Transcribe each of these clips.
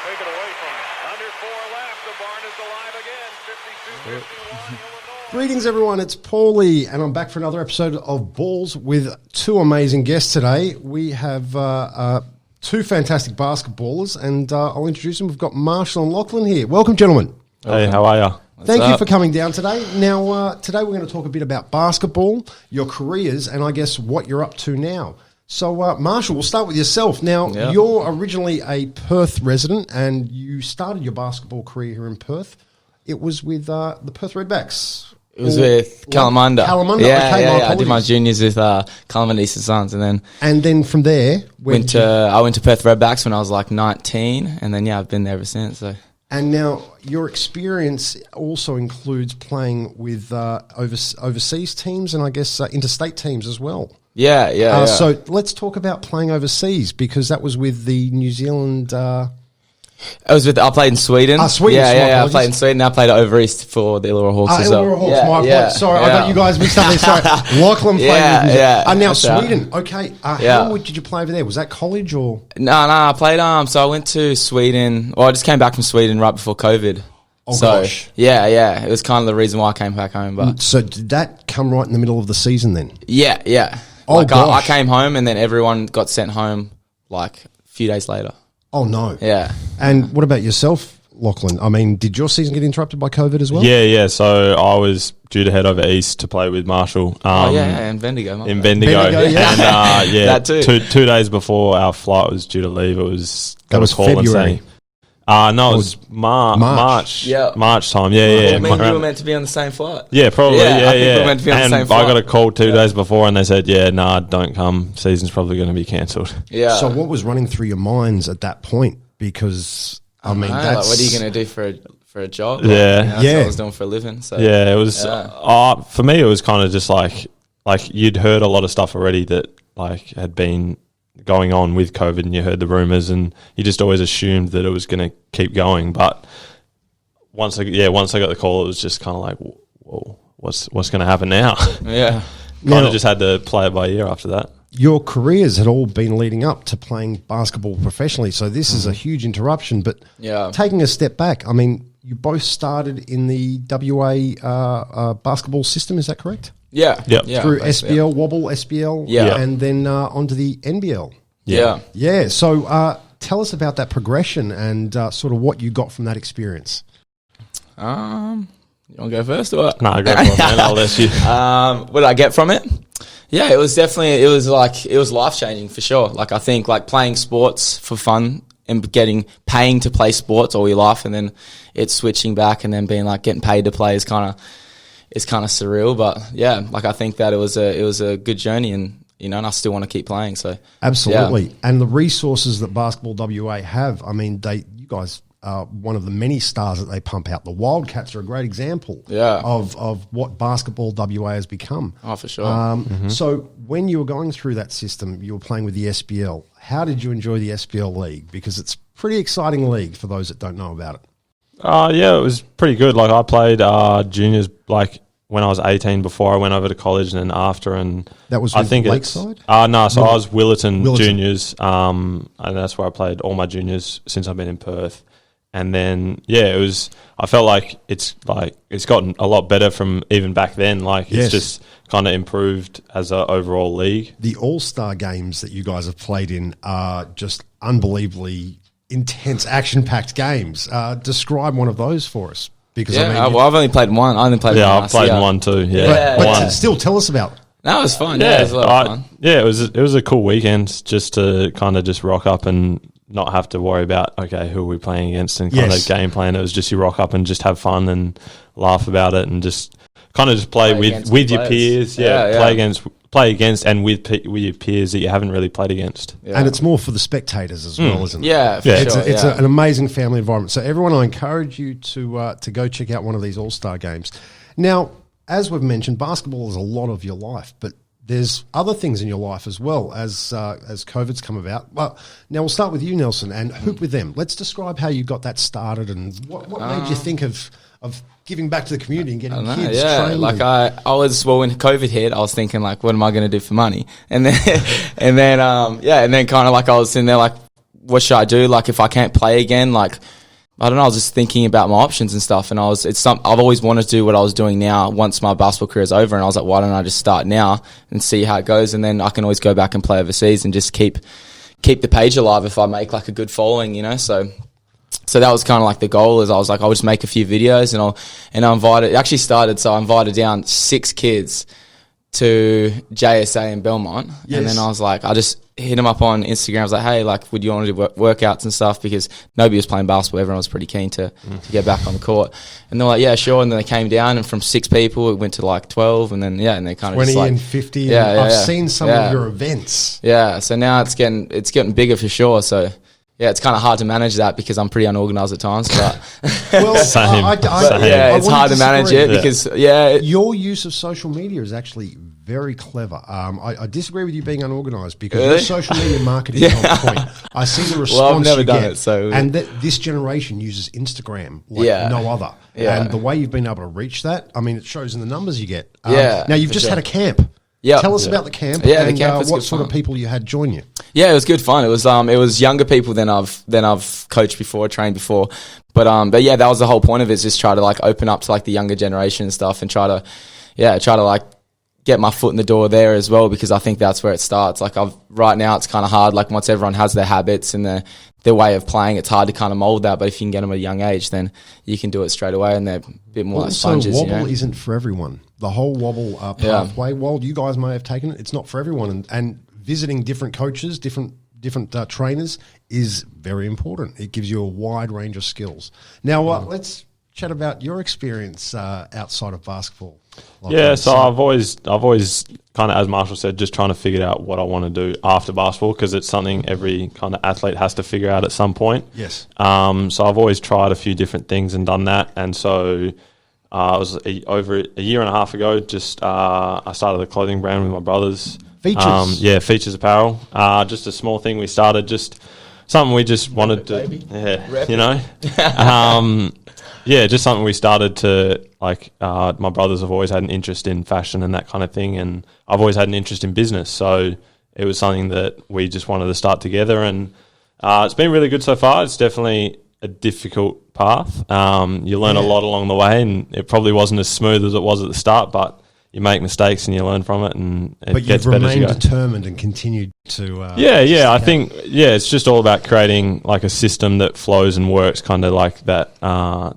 Take it away from him. Under 4 left. The barn is alive again. 52-51 Illinois. Greetings, everyone. It's Paulie, and I'm back for another episode of Balls with two amazing guests today. We have two fantastic basketballers, and I'll introduce them. We've got Marshall and Lochlan here. Welcome, gentlemen. Hey, how are you? Thank you for coming down today. Now, today we're going to talk a bit about basketball, your careers, and I guess what you're up to now. So, Marshall, we'll start with yourself. Now, you're originally a Perth resident, and you started your basketball career here in Perth. It was with the Perth Redbacks. It was with Kalamunda. Kalamunda, yeah, okay, yeah. I did my juniors with Kalamunda Eastern Suns, and then from there, I went to Perth Redbacks when I was like 19, and then I've been there ever since. So. And now your experience also includes playing with overseas teams and I guess interstate teams as well. Yeah. So let's talk about playing overseas, because that was with the New Zealand. I played in Sweden. Sweden. Yeah. I played in Sweden. I played over east for the Illawarra Hawks as well. Illawarra Hawks. Yeah. Sorry, I got you guys mixed up there. Sorry, Lochlan played with. Yeah. Now Sweden. Okay. How did you play over there? Was that college or? No. I played. So I went to Sweden. Well, I just came back from Sweden right before COVID. Oh gosh. Yeah. It was kind of the reason why I came back home. But so did that come right in the middle of the season then? Yeah. Oh I gosh. came home and then everyone got sent home like a few days later. Oh, no. Yeah. And what about yourself, Lochlan? I mean, did your season get interrupted by COVID as well? Yeah. So I was due to head over east to play with Marshall. In Bendigo. In Bendigo. Yeah. And, that too. Two days before our flight was due to leave, it was that was February. No, it was March. Yeah. March time. Yeah. Me and you were meant to be on the same flight. Yeah, probably. I think we were meant to be on the same flight. I got a call 2 days before and they said, don't come. Season's probably going to be cancelled. Yeah. So what was running through your minds at that point? Because, I mean, that's... Like, what are you going to do for a job? Yeah. That's what I was doing for a living. So. Yeah, it was... for me, it was kind of just like you'd heard a lot of stuff already that like had been going on with COVID, and you heard the rumours and you just always assumed that it was going to keep going. But once I got the call, it was just kind of like, whoa, what's going to happen now? Yeah. Kind of just had to play it by ear after that. Your careers had all been leading up to playing basketball professionally, so this is a huge interruption. But taking a step back, I mean, you both started in the WA basketball system, is that correct? Yeah. Through SBL, Wobble, SBL, and then onto the NBL. Yeah. So tell us about that progression and sort of what you got from that experience. You want to go first or what? No, go for it, man. I'll let you. What did I get from it? Yeah, it was life-changing for sure. Like, I think like playing sports for fun and paying to play sports all your life, and then it's switching back and then being like getting paid to play is kind of surreal. But yeah, like I think that it was a good journey, and and I still want to keep playing. So absolutely, and the resources that Basketball WA have, I mean, you guys are one of the many stars that they pump out. The Wildcats are a great example of what Basketball WA has become. Oh, for sure. So when you were going through that system, you were playing with the SBL. How did you enjoy the SBL league? Because it's a pretty exciting league for those that don't know about it. Yeah, it was pretty good. Like I played juniors like when I was 18 before I went over to college, and then after, and that was I think Lakeside? I was Willetton Juniors, and that's where I played all my juniors since I've been in Perth. And then, it was. I felt like it's gotten a lot better from even back then. Like it's just kind of improved as an overall league. The All-Star games that you guys have played in are just unbelievably intense, action-packed games. Describe one of those for us, because I've only played one. I only played. I've played one too. But still, tell us about it. That was fun. Yeah, it was a lot of fun. Yeah, it was a cool weekend just to kind of just rock up and not have to worry about, okay, who are we playing against and kind of game plan. It was just you rock up and just have fun and laugh about it and just kind of just play with your peers. Play against and with your peers that you haven't really played against. Yeah. And it's more for the spectators as well, isn't it? Yeah, for sure. It's an amazing family environment. So everyone, I encourage you to go check out one of these All-Star games. Now, as we've mentioned, basketball is a lot of your life, but there's other things in your life as well as COVID's come about. Well, now we'll start with you, Nelson, and Hoop With Them. Let's describe how you got that started and what made you think of giving back to the community and getting kids trained. Like I was, when COVID hit, I was thinking like, what am I going to do for money? And then, and then kind of like I was sitting there like what should I do? Like, if I can't play again, like, I don't know. I was just thinking about my options and stuff, and I've always wanted to do what I was doing now once my basketball career is over, and I was like, why don't I just start now and see how it goes, and then I can always go back and play overseas and just keep the page alive if I make like a good following, you know. So that was kind of like the goal. Is I was like, I'll just make a few videos, and I invited. It actually started. So I invited down 6 kids to JSA in Belmont, and then I was like, I just hit them up on Instagram. I was like, hey, like, would you want to do workouts and stuff? Because nobody was playing basketball. Everyone was pretty keen to get back on the court. And they're like, yeah, sure. And then they came down, and from 6 people, it went to like 12, and then and they kind of 20 just like, and 50. I've seen some of your events. Yeah, so now it's getting bigger for sure. So yeah, it's kind of hard to manage that because I'm pretty unorganized at times. But well, Same. it's hard to manage it because your use of social media is actually very clever. I disagree with you being unorganized because Really? your social media marketing is on point. I see the response Well, I've never you done get, it, so- and this generation uses Instagram like no other. Yeah. And the way you've been able to reach that, I mean, it shows in the numbers you get. Yeah, Now you've for just sure. had a camp. Yeah. Tell us about the camp. Yeah, the and, camp was what good sort of fun. people you had join you. Yeah, it was good fun. It was younger people than I've coached before, trained before, but yeah, that was the whole point of it. Is just try to like open up to like the younger generation and stuff, and try to like get my foot in the door there as well, because I think that's where it starts. Like right now, it's kind of hard. Like once everyone has their habits and their way of playing, it's hard to kind of mold that. But if you can get them at a young age, then you can do it straight away, and they're a bit more like Also, sponges. wobble You know? isn't for everyone. The whole wobble pathway, while you guys may have taken it, it's not for everyone. And visiting different coaches, different trainers is very important. It gives you a wide range of skills. Now, let's chat about your experience outside of basketball. So I've always kind of, as Marshall said, just trying to figure out what I want to do after basketball, because it's something every kind of athlete has to figure out at some point. Yes. So I've always tried a few different things and done that, and so it was over a year and a half ago. I started a clothing brand with my brothers. Features. Features apparel. Just a small thing we started, just something we just wanted to, you know. Just something we started to like. My brothers have always had an interest in fashion and that kind of thing, and I've always had an interest in business. So it was something that we just wanted to start together, and it's been really good so far. It's definitely a difficult path. You learn a lot along the way, and it probably wasn't as smooth as it was at the start, but you make mistakes and you learn from it, and it gets better as you go. But you've remained determined and continued to... I think it's just all about creating like a system that flows and works, kind of like that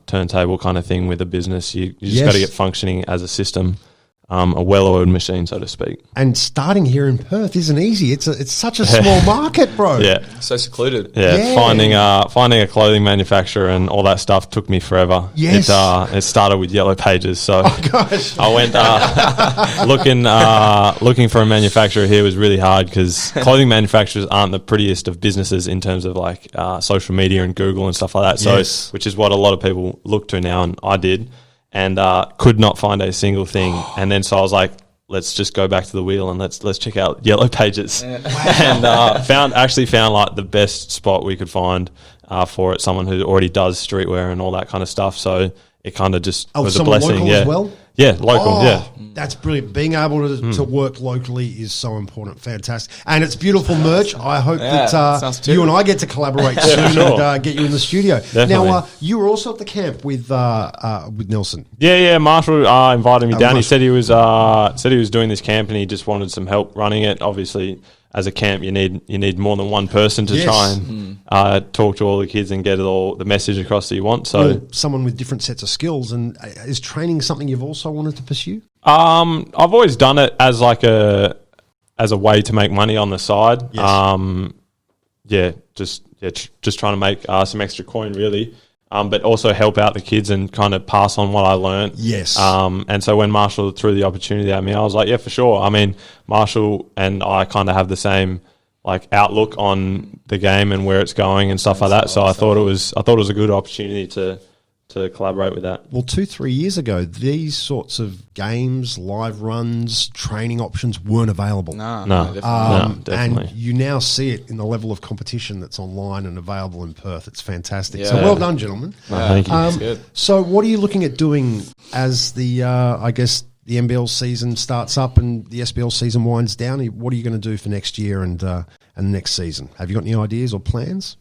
turntable kind of thing with a business. You just got to get functioning as a system, a well-oiled machine, so to speak. And starting here in Perth isn't easy. It's such a small market, bro. Yeah. So secluded. Yeah, finding a clothing manufacturer and all that stuff took me forever. Yes. It started with Yellow Pages, so Gosh. I went looking for a manufacturer here was really hard, because clothing manufacturers aren't the prettiest of businesses in terms of like social media and Google and stuff like that. So which is what a lot of people look to now, and I did, and could not find a single thing. And then so I was like, let's just go back to the wheel and let's check out Yellow Pages. And found like the best spot we could find for it, someone who already does streetwear and all that kind of stuff. So it kind of just was a blessing. Local as well? Yeah, local, That's brilliant. Being able to work locally is so important. Fantastic. And it's beautiful merch. I hope that you and I get to collaborate soon and get you in the studio. Definitely. Now, you were also at the camp with Nelson. Yeah. Marshall invited me down. He said he was doing this camp and he just wanted some help running it. Obviously, as a camp, you need more than one person to try and talk to all the kids and get all the message across that you want. So someone with different sets of skills. And is training something you've also wanted to pursue? I've always done it as like a way to make money on the side. Yes. Just trying to make some extra coin, really. But also help out the kids and kind of pass on what I learned. Yes. And so when Marshall threw the opportunity at me, I was like, yeah, for sure. I mean, Marshall and I kind of have the same like outlook on the game and where it's going and stuff like that. So I thought it was a good opportunity to collaborate with that. Well, 2-3 years ago, these sorts of games, live runs, training options weren't available. No, definitely. And you now see it in the level of competition that's online and available in Perth. It's fantastic. Yeah. So well done, gentlemen. Thank you. That's good. So what are you looking at doing as the, I guess, the NBL season starts up and the SBL season winds down? What are you going to do for next year and and the next season? Have you got any ideas or plans?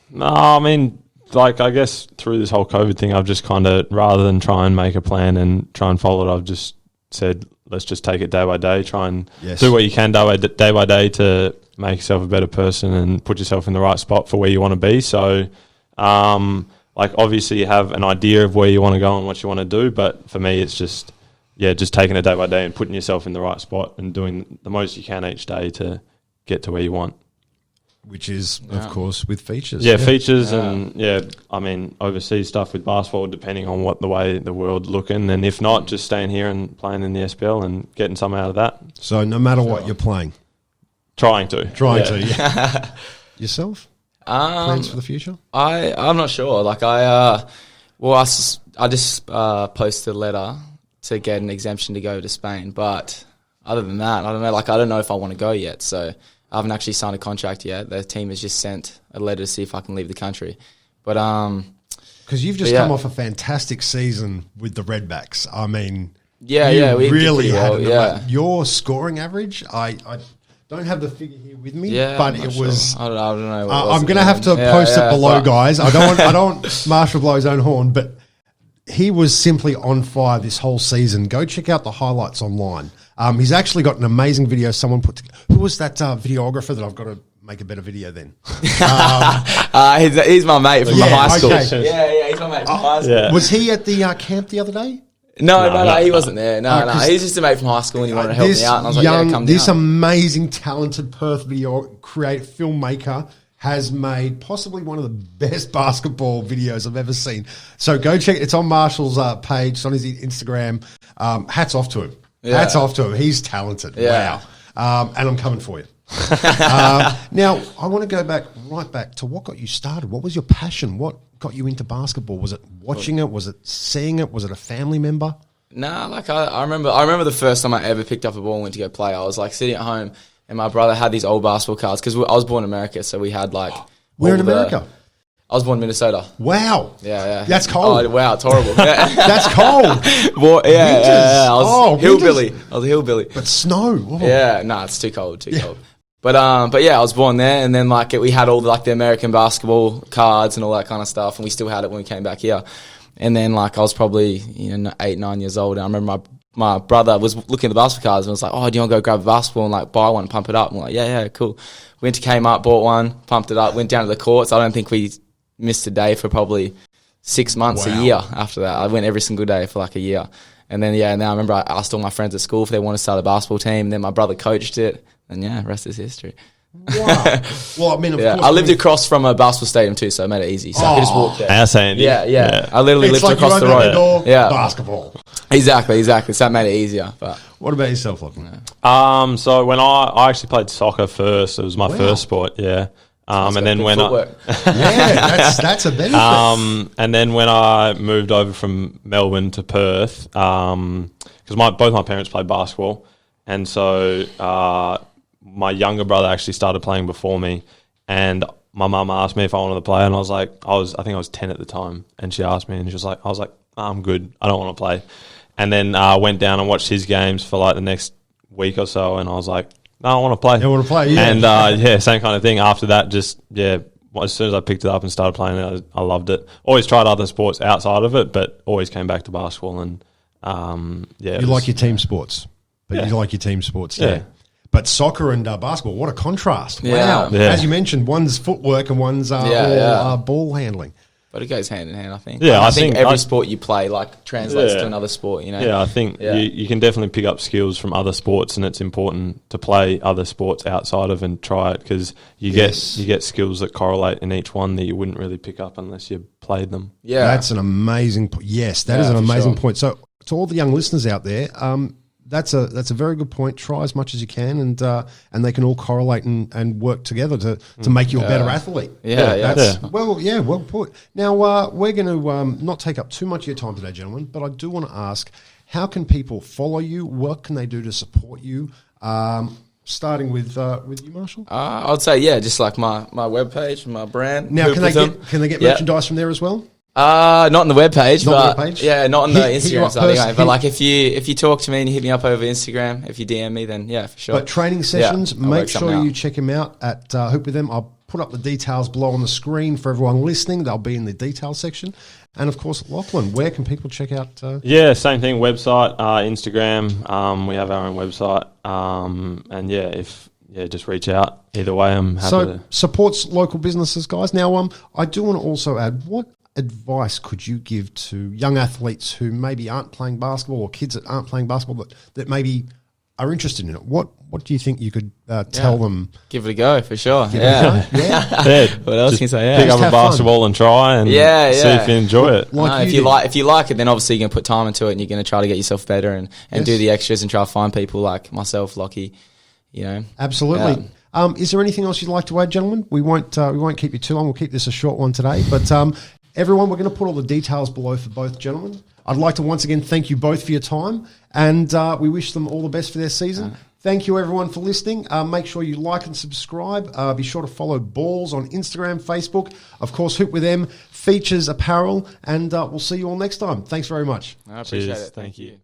No, I mean, like, I guess through this whole COVID thing, I've just kind of, rather than try and make a plan and try and follow it, I've just said, let's just take it day by day, try and do what you can day by day to make yourself a better person and put yourself in the right spot for where you want to be. So, like, obviously you have an idea of where you want to go and what you want to do, but for me, it's just taking it day by day and putting yourself in the right spot and doing the most you can each day to get to where you want. Which is, of course, with features. Yeah, features and, I mean, overseas stuff with basketball, depending on what the way the world's looking. And if not, just staying here and playing in the SPL and getting some out of that. So no matter what, you're playing? Trying to. Yeah. Yourself? Plans for the future? I'm not sure. Like, I just posted a letter to get an exemption to go to Spain. But other than that, I don't know. Like, I don't know if I want to go yet. So I haven't actually signed a contract yet. The team has just sent a letter to see if I can leave the country. But because you've just come off a fantastic season with the Redbacks. I mean, we really had well, your scoring average. I don't have the figure here with me, but it was. I don't know. I'm going to have to post it below, guys. I don't want Marshall blow his own horn, but he was simply on fire this whole season. Go check out the highlights online. He's actually got an amazing video someone put together. Who was that videographer that I've got to make a better video then? He's my mate from high school. Okay. Yeah, he's my mate from high school. Yeah. Was he at the camp the other day? No, he wasn't there. No. He's just a mate from high school and he wanted to help me out. And I was like, come down. This amazing, talented Perth video filmmaker has made possibly one of the best basketball videos I've ever seen. So go check it. It's on Marshall's page. It's on his Instagram. Hats off to him. Yeah. Hats off to him. He's talented. Yeah. Wow. And I'm coming for you. Now, I want to go right back to what got you started. What was your passion? What got you into basketball? Was it watching it? Was it seeing it? Was it a family member? Nah, like I remember the first time I ever picked up a ball and went to go play. I was like sitting at home and my brother had these old basketball cards because I was born in America, so we had like. Where in America? I was born in Minnesota. Wow. Yeah. That's cold. Oh, wow, it's horrible. That's cold. Well, yeah. I was hillbilly. I was a hillbilly. But snow. Oh. Yeah, it's too cold. Cold. But yeah, I was born there, and then like we had all the American basketball cards and all that kind of stuff, and we still had it when we came back here. And then like I was probably 8, 9 years old, and I remember my brother was looking at the basketball cards and was like, "Oh, do you want to go grab a basketball and like buy one and pump it up?" And we're like, "Yeah, cool." Went to Kmart, bought one, pumped it up, went down to the courts. I don't think we missed a day for probably 6 months, a year after that. I went every single day for like a year. And then, now I remember I asked all my friends at school if they wanted to start a basketball team. And then my brother coached it. And rest is history. Wow. Well, I mean, of course. I lived across from a basketball stadium too, so it made it easy. So I could just walk there. Yeah. I literally lived across the road. Basketball. Exactly. So that made it easier. But what about yourself, Lochlan? So when I actually played soccer first, it was my first sport, and then when that's a benefit. And then when I moved over from Melbourne to Perth, because both my parents played basketball, and so my younger brother actually started playing before me, and my mum asked me if I wanted to play, and I think I was 10 at the time, and she asked me, and I was like, I'm good, I don't want to play, and then I went down and watched his games for like the next week or so, and I was like, no, I want to play. And same kind of thing. After that, as soon as I picked it up and started playing it, I loved it. Always tried other sports outside of it, but always came back to basketball. And you like your team sports, you like your team sports, yeah. But soccer and basketball, what a contrast! Yeah. Wow, as you mentioned, one's footwork and one's ball handling. But it goes hand in hand, I think. Yeah, I think every sport you play translates to another sport. Yeah, I think you can definitely pick up skills from other sports, and it's important to play other sports outside of and try it because you get skills that correlate in each one that you wouldn't really pick up unless you played them. Yeah, that's an amazing point. Yes, that is an amazing point. So to all the young listeners out there, that's a very good point. Try as much as you can, and they can all correlate and work together to make you a better athlete. Well put. Now we're going to not take up too much of your time today, gentlemen, but I do want to ask, how can people follow you? What can they do to support you? Starting with you, Marshall. I'd say just like my webpage, my brand. Now, can they get merchandise from there as well? Not on the webpage, Not but on the webpage? yeah, not on the Hit you Instagram up side anyway. first. But like if you talk to me and you hit me up over Instagram, if you DM me, then yeah, for sure. But training sessions, I'll make work something sure you out. check him out at Hoop With Them. I'll put up the details below on the screen for everyone listening. They'll be in the details section. And, of course, Lochlan, where can people check out? Yeah, same thing. Website, Instagram. We have our own website. And just reach out. Either way, I'm happy to. Supports local businesses, guys. Now, I do want to also add, what advice could you give to young athletes who maybe aren't playing basketball, or kids that aren't playing basketball that maybe are interested in it? What do you think you could tell them? Give it a go for sure. Yeah. What else can you say? Pick Yeah. up have a basketball and try and see if you enjoy it. Like No, you if you like it, then obviously you're gonna put time into it, and you're gonna try to get yourself better and Yes. do the extras and try to find people like myself, Lockie. You know, Absolutely. Is there anything else you'd like to add, gentlemen? We won't keep you too long. We'll keep this a short one today. But everyone, we're going to put all the details below for both gentlemen. I'd like to once again thank you both for your time, and we wish them all the best for their season. Thank you, everyone, for listening. Make sure you like and subscribe. Be sure to follow Balls on Instagram, Facebook. Of course, Hoop With Them features apparel, and we'll see you all next time. Thanks very much. I appreciate Cheers. it. Thank you.